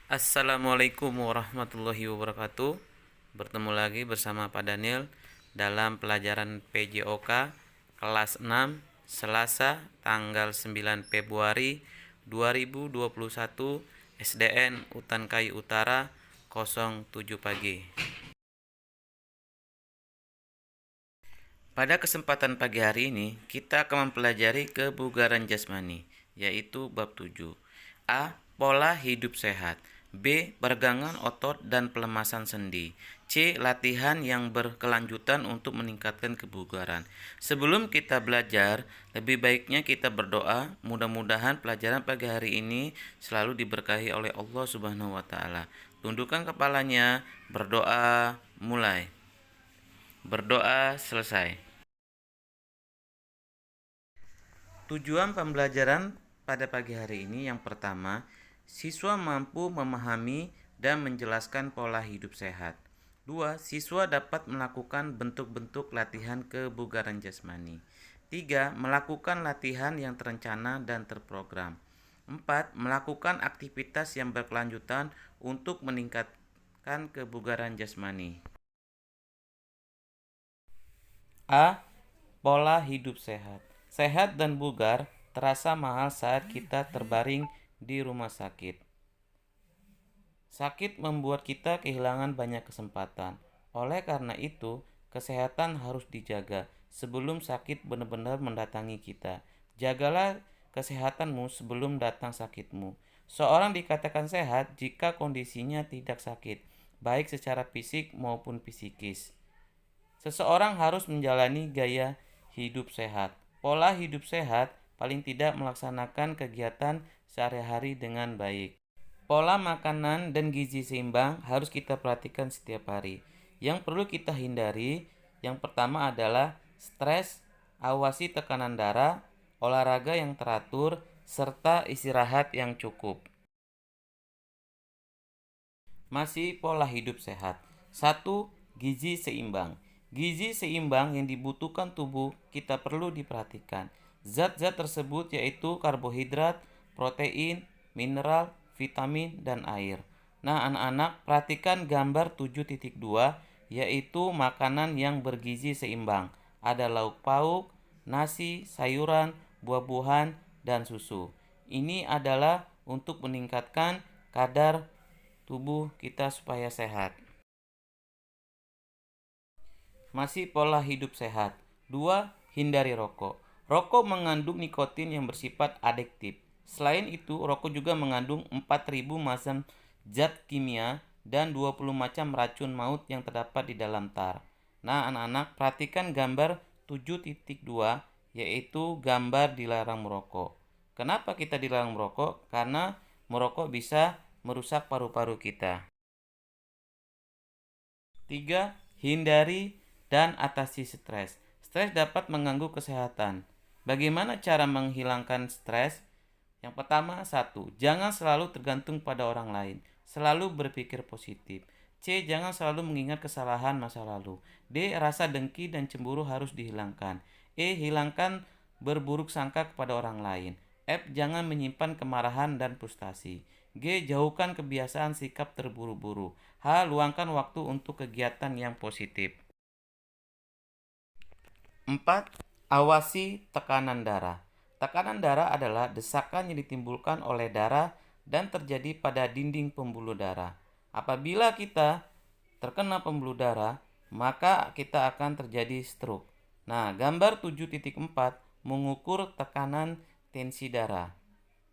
Assalamualaikum warahmatullahi wabarakatuh. Bertemu lagi bersama Pak Daniel dalam pelajaran PJOK kelas 6 Selasa tanggal 9 Februari 2021 SDN Utan Kayu Utara 07 pagi. Pada kesempatan pagi hari ini, kita akan mempelajari kebugaran jasmani, yaitu bab 7. A. Pola hidup sehat. B. Peregangan otot dan pelemasan sendi. C. Latihan yang berkelanjutan untuk meningkatkan kebugaran. Sebelum kita belajar, lebih baiknya kita berdoa. Mudah-mudahan pelajaran pagi hari ini selalu diberkahi oleh Allah Subhanahu wa taala. Tundukkan kepalanya, berdoa, mulai. Berdoa selesai. Tujuan pembelajaran pada pagi hari ini yang pertama, siswa mampu memahami dan menjelaskan pola hidup sehat. 2. Siswa dapat melakukan bentuk-bentuk latihan kebugaran jasmani. 3. Melakukan latihan yang terencana dan terprogram. 4. Melakukan aktivitas yang berkelanjutan untuk meningkatkan kebugaran jasmani. A. Pola hidup sehat. Sehat dan bugar terasa mahal saat kita terbaring di rumah sakit. Sakit membuat kita kehilangan banyak kesempatan. Oleh karena itu, kesehatan harus dijaga sebelum sakit benar-benar mendatangi kita. Jagalah kesehatanmu sebelum datang sakitmu. Seorang dikatakan sehat jika kondisinya tidak sakit, baik secara fisik maupun psikis. Seseorang harus menjalani gaya hidup sehat. Pola hidup sehat paling tidak melaksanakan kegiatan sehari-hari dengan baik. Pola makanan dan gizi seimbang harus kita perhatikan setiap hari. Yang perlu kita hindari, yang pertama adalah stres, awasi tekanan darah, olahraga yang teratur, serta istirahat yang cukup. Masih pola hidup sehat. 1. Gizi seimbang. Gizi seimbang yang dibutuhkan tubuh kita perlu diperhatikan. Zat-zat tersebut yaitu karbohidrat, protein, mineral, vitamin, dan air. Nah, anak-anak, perhatikan gambar 7.2 yaitu makanan yang bergizi seimbang. Ada lauk pauk, nasi, sayuran, buah-buahan, dan susu. Ini adalah untuk meningkatkan kadar tubuh kita supaya sehat. Masih pola hidup sehat. 2. Hindari rokok. Rokok mengandung nikotin yang bersifat adiktif. Selain itu, rokok juga mengandung 4.000 macam zat kimia dan 20 macam racun maut yang terdapat di dalam tar. Nah, anak-anak, perhatikan gambar 7.2 yaitu gambar dilarang merokok. Kenapa kita dilarang merokok? Karena merokok bisa merusak paru-paru kita. 3. Hindari dan atasi stres. Stres dapat mengganggu kesehatan. Bagaimana cara menghilangkan stres? Yang pertama, 1. Jangan selalu tergantung pada orang lain. Selalu berpikir positif. C. Jangan selalu mengingat kesalahan masa lalu. D. Rasa dengki dan cemburu harus dihilangkan. E. Hilangkan berburuk sangka kepada orang lain. F. Jangan menyimpan kemarahan dan frustasi. G. Jauhkan kebiasaan sikap terburu-buru. H. Luangkan waktu untuk kegiatan yang positif. 4. Awasi tekanan darah. Tekanan darah adalah desakan yang ditimbulkan oleh darah dan terjadi pada dinding pembuluh darah. Apabila kita terkena pembuluh darah, maka kita akan terjadi stroke. Nah, gambar 7.4 mengukur tekanan tensi darah.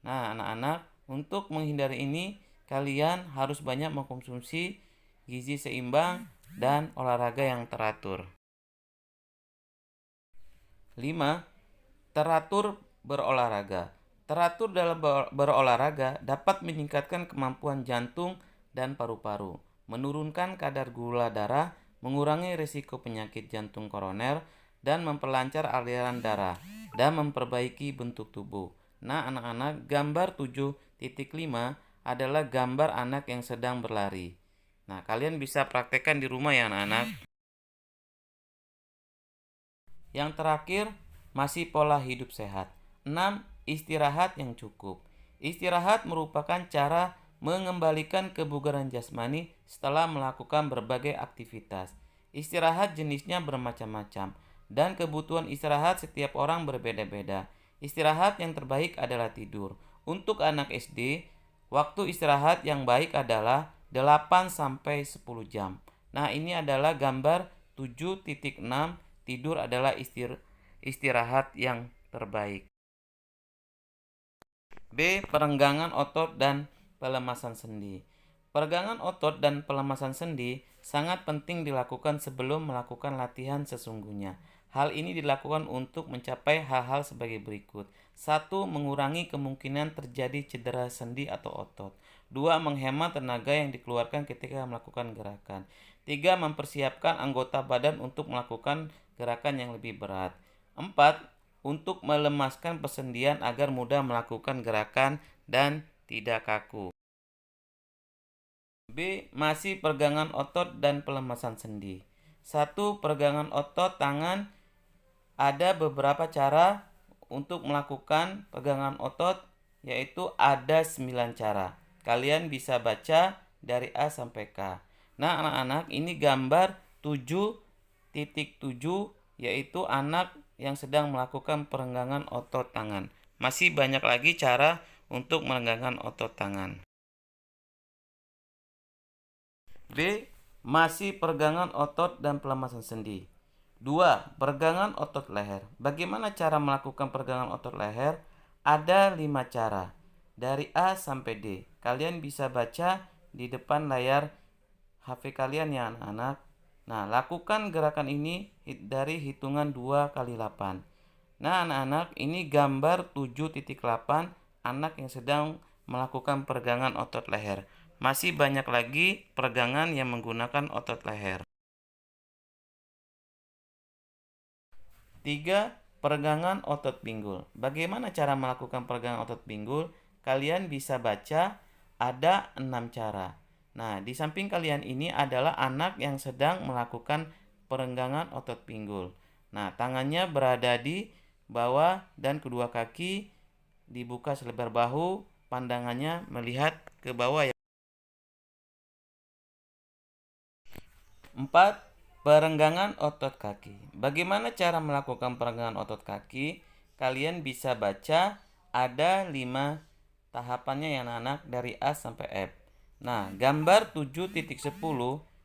Nah, anak-anak, untuk menghindari ini, kalian harus banyak mengkonsumsi gizi seimbang dan olahraga yang teratur. 5. Teratur berolahraga. Teratur dalam berolahraga dapat meningkatkan kemampuan jantung dan paru-paru, menurunkan kadar gula darah, mengurangi risiko penyakit jantung koroner, dan memperlancar aliran darah, dan memperbaiki bentuk tubuh. Nah, anak-anak, gambar 7.5 adalah gambar anak yang sedang berlari. Nah, kalian bisa praktekkan di rumah ya anak-anak. Yang terakhir, masih pola hidup sehat. 6. Istirahat yang cukup. Istirahat merupakan cara mengembalikan kebugaran jasmani setelah melakukan berbagai aktivitas. Istirahat jenisnya bermacam-macam, dan kebutuhan istirahat setiap orang berbeda-beda. Istirahat yang terbaik adalah tidur. Untuk anak SD, waktu istirahat yang baik adalah 8-10 jam. Nah, ini adalah gambar 7.6, tidur adalah istirahat yang terbaik. B. Perenggangan otot dan pelemasan sendi. Peregangan otot dan pelemasan sendi sangat penting dilakukan sebelum melakukan latihan sesungguhnya. Hal ini dilakukan untuk mencapai hal-hal sebagai berikut. 1. Mengurangi kemungkinan terjadi cedera sendi atau otot. 2. Menghemat tenaga yang dikeluarkan ketika melakukan gerakan. 3. Mempersiapkan anggota badan untuk melakukan gerakan yang lebih berat. 4. Untuk melemaskan persendian agar mudah melakukan gerakan dan tidak kaku. B. Masih peregangan otot dan pelemasan sendi. 1. Peregangan otot tangan. Ada beberapa cara untuk melakukan peregangan otot, yaitu ada 9 cara. Kalian bisa baca dari A sampai K. Nah, anak-anak, ini gambar 7.7, yaitu anak yang sedang melakukan perenggangan otot tangan. Masih banyak lagi cara untuk merenggangkan otot tangan. B. Masih peregangan otot dan pelemasan sendi. 2. Peregangan otot leher. Bagaimana cara melakukan peregangan otot leher? Ada 5 cara. Dari A sampai D. Kalian bisa baca di depan layar HP kalian ya anak-anak. Nah, lakukan gerakan ini dari hitungan 2 kali 8. Nah, anak-anak, ini gambar 7.8, anak yang sedang melakukan peregangan otot leher. Masih banyak lagi peregangan yang menggunakan otot leher. 3. Peregangan otot pinggul. Bagaimana cara melakukan peregangan otot pinggul? Kalian bisa baca ada 6 cara. Nah, di samping kalian ini adalah anak yang sedang melakukan perenggangan otot pinggul. Nah, tangannya berada di bawah dan kedua kaki dibuka selebar bahu, pandangannya melihat ke bawah ya. 4. Perenggangan otot kaki. Bagaimana cara melakukan perenggangan otot kaki? Kalian bisa baca ada 5 tahapannya ya anak-anak dari A sampai F. Nah, gambar 7.10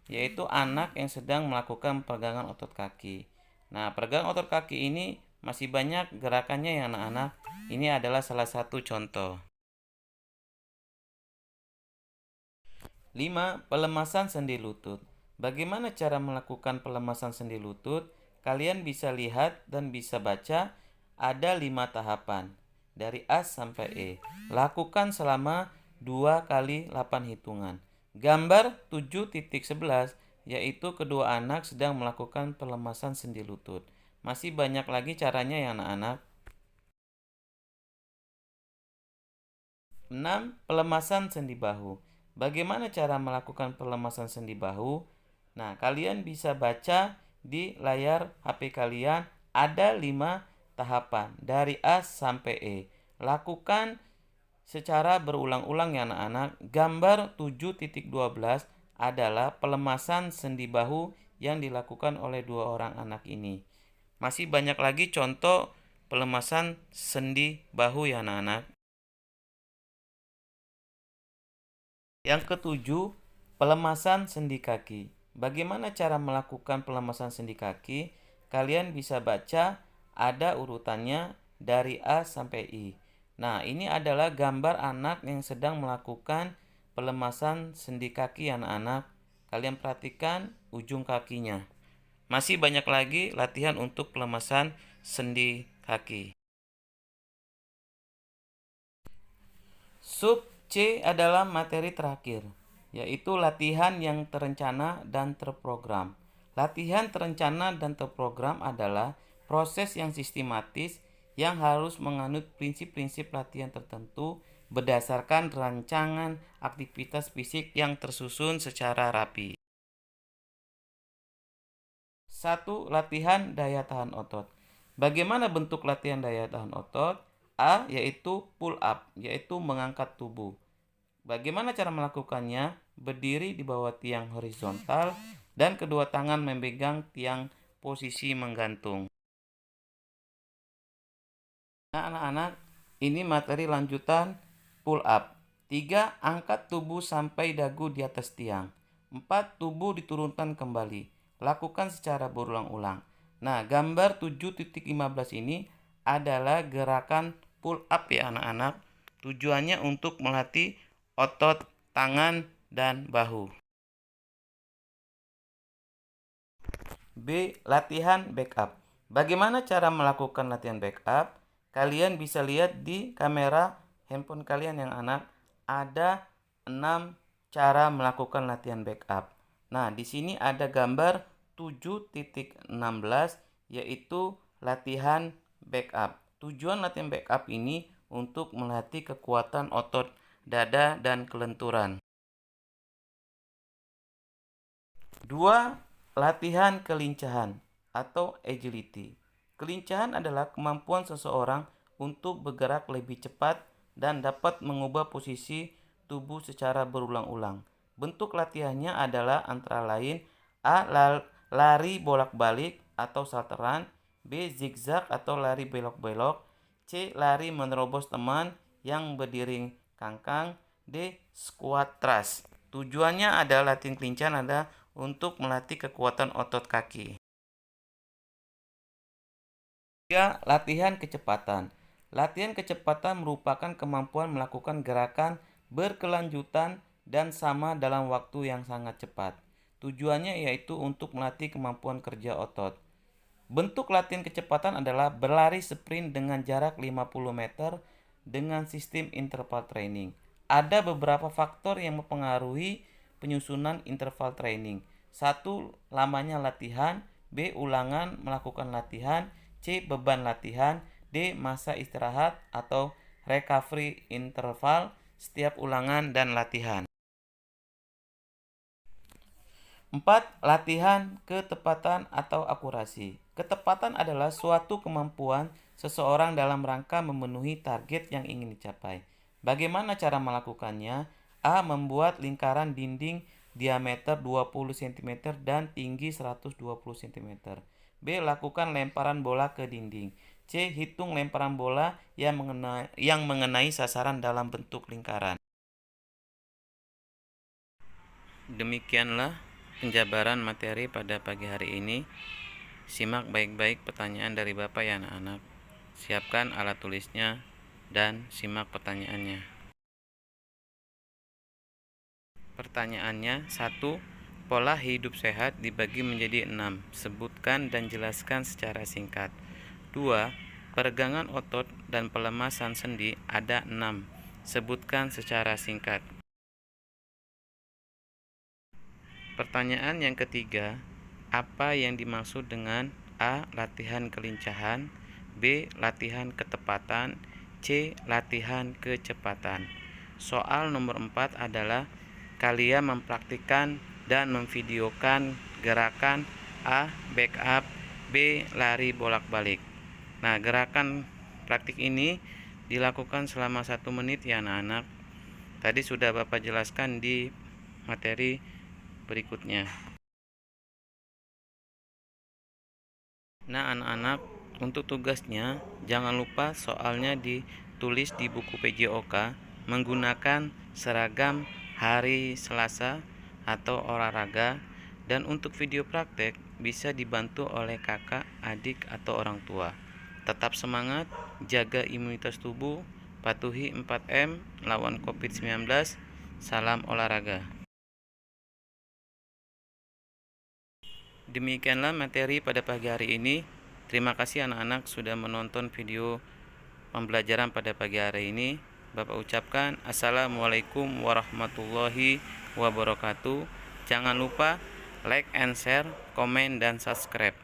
yaitu anak yang sedang melakukan peregangan otot kaki. Nah, peregangan otot kaki ini masih banyak gerakannya ya anak-anak. Ini adalah salah satu contoh. 5. Pelemasan sendi lutut. Bagaimana cara melakukan pelemasan sendi lutut? Kalian bisa lihat dan bisa baca ada 5 tahapan dari A sampai E. Lakukan selama 2 kali 8 hitungan. Gambar 7.11 yaitu kedua anak sedang melakukan pelemasan sendi lutut. Masih banyak lagi caranya ya anak-anak. 6. Pelemasan sendi bahu. Bagaimana cara melakukan pelemasan sendi bahu? Nah, kalian bisa baca di layar HP kalian ada 5 tahapan dari A sampai E. Lakukan secara berulang-ulang ya anak-anak. Gambar 7.12 adalah pelemasan sendi bahu yang dilakukan oleh 2 orang anak ini. Masih banyak lagi contoh pelemasan sendi bahu ya anak-anak. Yang ketujuh, pelemasan sendi kaki. Bagaimana cara melakukan pelemasan sendi kaki? Kalian bisa baca ada urutannya dari A sampai I. Nah, ini adalah gambar anak yang sedang melakukan pelemasan sendi kaki anak-anak. Kalian perhatikan ujung kakinya. Masih banyak lagi latihan untuk pelemasan sendi kaki. Sub C adalah materi terakhir, yaitu latihan yang terencana dan terprogram. Latihan terencana dan terprogram adalah proses yang sistematis yang harus menganut prinsip-prinsip latihan tertentu berdasarkan rancangan aktivitas fisik yang tersusun secara rapi. 1. Latihan daya tahan otot. Bagaimana bentuk latihan daya tahan otot? A. Yaitu pull up, yaitu mengangkat tubuh. Bagaimana cara melakukannya? Berdiri di bawah tiang horizontal dan kedua tangan memegang tiang posisi menggantung. Nah, anak-anak, ini materi lanjutan pull up. 3. Angkat tubuh sampai dagu di atas tiang. 4. Tubuh diturunkan kembali. Lakukan secara berulang-ulang. Nah, gambar 7.15 ini adalah gerakan pull up ya anak-anak. Tujuannya untuk melatih otot tangan dan bahu. B. Latihan backup. Bagaimana cara melakukan latihan backup? Kalian bisa lihat di kamera handphone kalian yang anak, ada 6 cara melakukan latihan backup. Nah, di sini ada gambar 7.16 yaitu latihan backup. Tujuan latihan backup ini untuk melatih kekuatan otot dada dan kelenturan. 2. Latihan kelincahan atau agility. Kelincahan adalah kemampuan seseorang untuk bergerak lebih cepat dan dapat mengubah posisi tubuh secara berulang-ulang. Bentuk latihannya adalah antara lain A. Lari bolak-balik atau salteran, B. Zigzag atau lari belok-belok, C. Lari menerobos teman yang berdiri kangkang, D. Squat thrust. Tujuannya adalah latihan kelincahan ada untuk melatih kekuatan otot kaki. 3. Latihan kecepatan. Latihan kecepatan merupakan kemampuan melakukan gerakan berkelanjutan dan sama dalam waktu yang sangat cepat. Tujuannya yaitu untuk melatih kemampuan kerja otot. Bentuk latihan kecepatan adalah berlari sprint dengan jarak 50 meter dengan sistem interval training. Ada beberapa faktor yang mempengaruhi penyusunan interval training. 1. Lamanya latihan, B. Ulangan melakukan latihan, C. Beban latihan, D. Masa istirahat atau recovery interval setiap ulangan dan latihan. 4. Latihan ketepatan atau akurasi. Ketepatan adalah suatu kemampuan seseorang dalam rangka memenuhi target yang ingin dicapai. Bagaimana cara melakukannya? A. Membuat lingkaran dinding diameter 20 cm dan tinggi 120 cm. B. Lakukan lemparan bola ke dinding. C. Hitung lemparan bola yang mengenai sasaran dalam bentuk lingkaran. Demikianlah penjabaran materi pada pagi hari ini. Simak baik-baik pertanyaan dari Bapak ya anak-anak. Siapkan alat tulisnya dan simak pertanyaannya. Pertanyaannya 1. Pola hidup sehat dibagi menjadi 6. Sebutkan dan jelaskan secara singkat. 2. Peregangan otot dan pelemasan sendi ada 6. Sebutkan secara singkat. Pertanyaan yang ketiga, apa yang dimaksud dengan A. Latihan kelincahan, B. Latihan ketepatan, C. Latihan kecepatan. Soal nomor 4 adalah kalian mempraktikkan dan memvideokan gerakan A. Backup, B. Lari bolak-balik. Nah, gerakan praktik ini dilakukan selama 1 menit ya anak-anak. Tadi sudah Bapak jelaskan di materi berikutnya. Nah anak-anak, untuk tugasnya jangan lupa soalnya ditulis di buku PJOK menggunakan seragam hari Selasa atau olahraga, dan untuk video praktek bisa dibantu oleh kakak, adik, atau orang tua. Tetap semangat, jaga imunitas tubuh, patuhi 4M, lawan COVID-19, salam olahraga. Demikianlah materi pada pagi hari ini. Terima kasih anak-anak sudah menonton video pembelajaran pada pagi hari ini. Bapak ucapkan Assalamualaikum warahmatullahi wabarakatuh. Jangan lupa like and share, komen, dan subscribe.